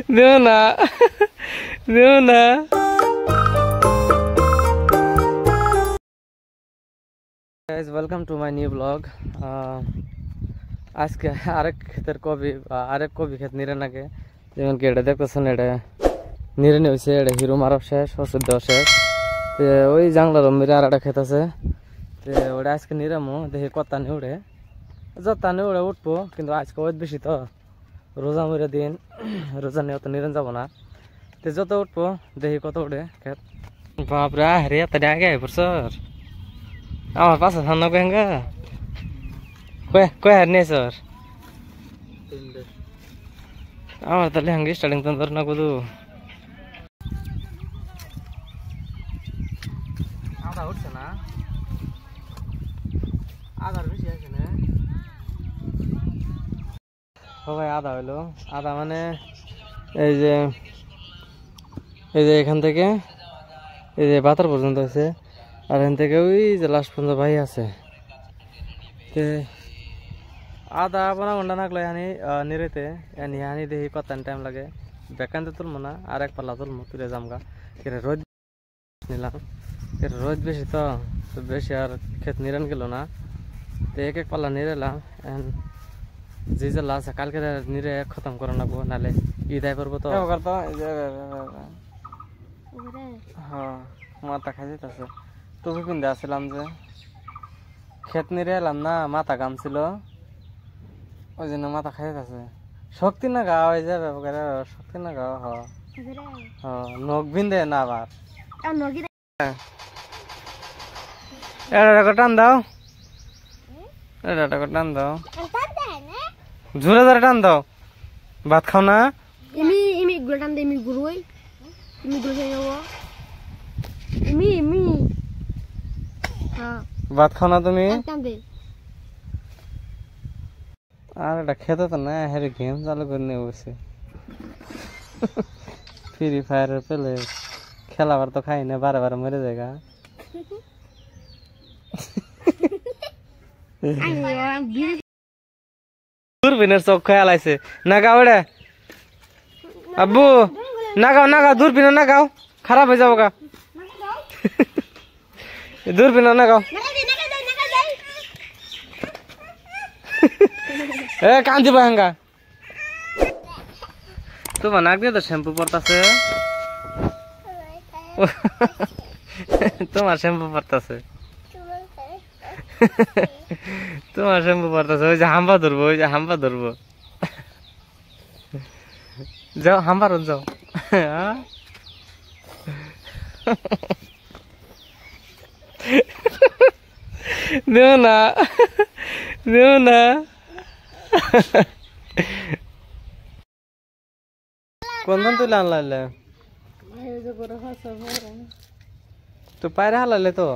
No, na. No, na. Guys, welcome to my new vlog. आज के आरेक खेतर को भी खेत निरे ना के जेमन के देखो सन निरे ने वैसे हिरो मारब शेष ओषुध देव शेष तो वही जंगल मेरे आरा खेत আছে तो ওটা আজকে নিরামো দেখি কতা নে উড়ে যতা নে উড়ে উঠবো কিন্তু আজকে ওয়েট বেশি তো রোজা মরে দিন রোজা নিয়ে তো নিরন যাব না তো যত উঠবো দেখি কত উড়ে খেত বাপরে রে তাই আগে প্রসর আমার পাশে সামনে কেঙ্গা কয় হার নেই স্যার আমার তাহলে হাঙ্গি স্টার্টিং তো ধর না কদু আদা উঠছে না আদার বেশি আছে না ও ভাই আদা হইলো আদা মানে এই যে এখান থেকে এই যে বাতার পর্যন্ত আছে আর এখান থেকে ওই যে লাস্ট পর্যন্ত ভাই আছে আদা বনা গন্ডা নাকলে হানি নিরেতে এনি হানি দেখি কত টাইম লাগে বেকান্তে তুলমো না আর এক পাল্লা তুলমো তুলে জামগা কেরে রোদ নিলাম কেরে রোদ বেশি তো বেশি আর ক্ষেত নিরান গেল না তো এক এক পাল্লা নিরেলাম যে যে লাশ কালকে নিরে খতম করে নেবো নালে ঈদ আই পড়বো তো হ্যাঁ মাথা খাই যেতেছে টুপি পিন্ধে আসছিলাম যে ক্ষেত নিরে এলাম না মাথা গামছিল ওই জন্য মাথা খাই যেতেছে শক্তি না গাও হয়ে যাবে শক্তি না গাও নখ বিন্ধে না আবার এটা টান দাও এটা টান দাও ঝুলে ধরে টান দাও ভাত খাও না ইমি গুলো টান দে ইমি গুরুই ইমি গুলো খাই যাবো ইমি হ্যাঁ ভাত খাও না তুমি টান দে আর এটা খেতে তো না হেরে গেম চালু করে নিয়ে বসে ফ্রি ফায়ার পেলে খেলাবার তো খাই না বারে বারে মরে যায় দূরবীনের চোখ খেয়াল আছে না গাও রে আব্বু না গাও দূরবীন না গাও খারাপ হয়ে যাবো গা দূরবীন না গাও এ কান্দি বাহাঙ্গা তোমার নাক দিয়ে তো শ্যাম্পু পড়তাছে তোমার শ্যাম্পু পড়তাছে তোমার শ্যাম্পু পড়তাছে ওই যে হাম্বা ধরবো যাও হাম্বা রোজ যাও দেও না কোন তুই আনলাইলে তো পায়রা হালালে তো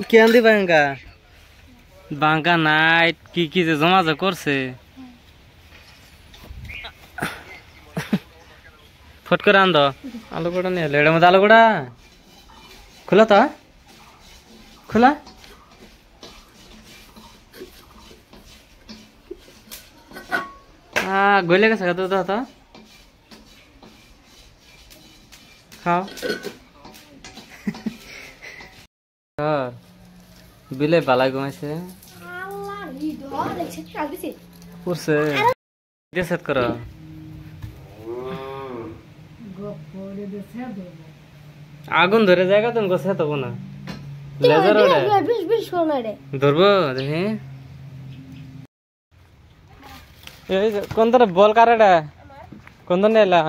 কি আনদি বাঙ্কা নাইট কি যে জমা করছে ফট করে আন দো আলু গোড়া নিয়ে এলো এটার মধ্যে আলু গোড়া খোলা তো খোলা গলে গেছে তো তো খাও বিলে বালাই ঘুমাইছে পড়ছে সেট করো আগুন ধরে জায়গা তুমি গোছে তবু না লেজার ধরবো দেখি কোন ধরে বল কারেটা কোন ধরে এলা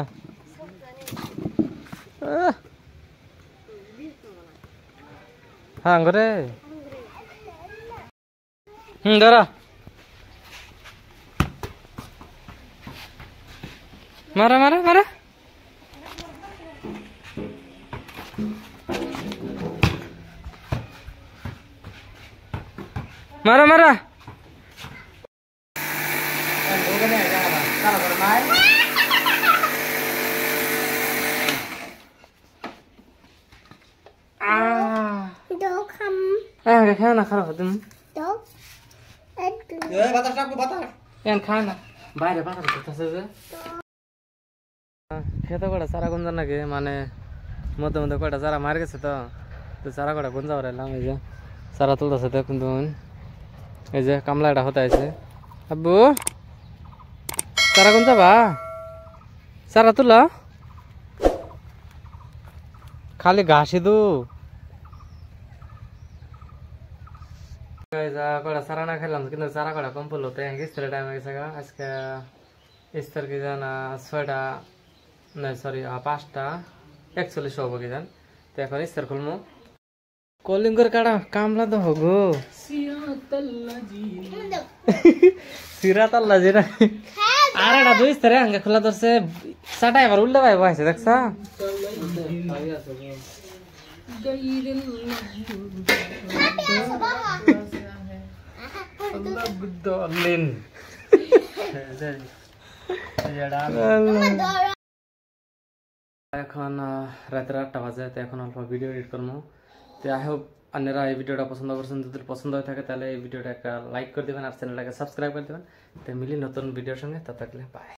হ্যাঁ ঘরে ধরা মারা মারা মারা মারা মারা খায় না খারাপ তুমি তো এখন খায় না বাইরে বাতাস করতেছে যে খেতে কটা চারা গুঞ্জা নাকি মানে মধ্যে মধ্যে কয়টা চারা মার গেছে তো চারা কটা গুঞ্জা বেড়াইলাম এই যে চারা তুলতেছে তো কিন্তু এই যে কামলা এটা হতে আছে আব্বু চারা গুঞ্জা বা চারা তুলা খালি ঘাসি দু কটা চারা না খেলাম কিন্তু চারা কটা কম পড়লো তো ইস্তারের টাইম হয়ে গেছে আজকে ইস্তার কি জানা 6টা না সরি 5টা 41 হবো কি জান তো এখন ইস্তার খুলবো কলিঙ্গর কাটা কামলা তো হগো সিরাত আল্লাহ জিরা আরে এটা দুই ইস্তারে আঙ্গে খোলা ধরছে চাটা এবার উল্টা ভাই বসে দেখছা এখন রাতের 8টা বাজে তো এখন অল্প ভিডিও এডিট করবো তো আই হোপ আপনারা এই ভিডিওটা পছন্দ করছেন যদি পছন্দ হয়ে থাকে তাহলে এই ভিডিওটা একটা লাইক করে দেবেন আর চ্যানেলটাকে সাবস্ক্রাইব করে দেবেন তো মিলি নতুন ভিডিওর সঙ্গে তা থাকলে বাই।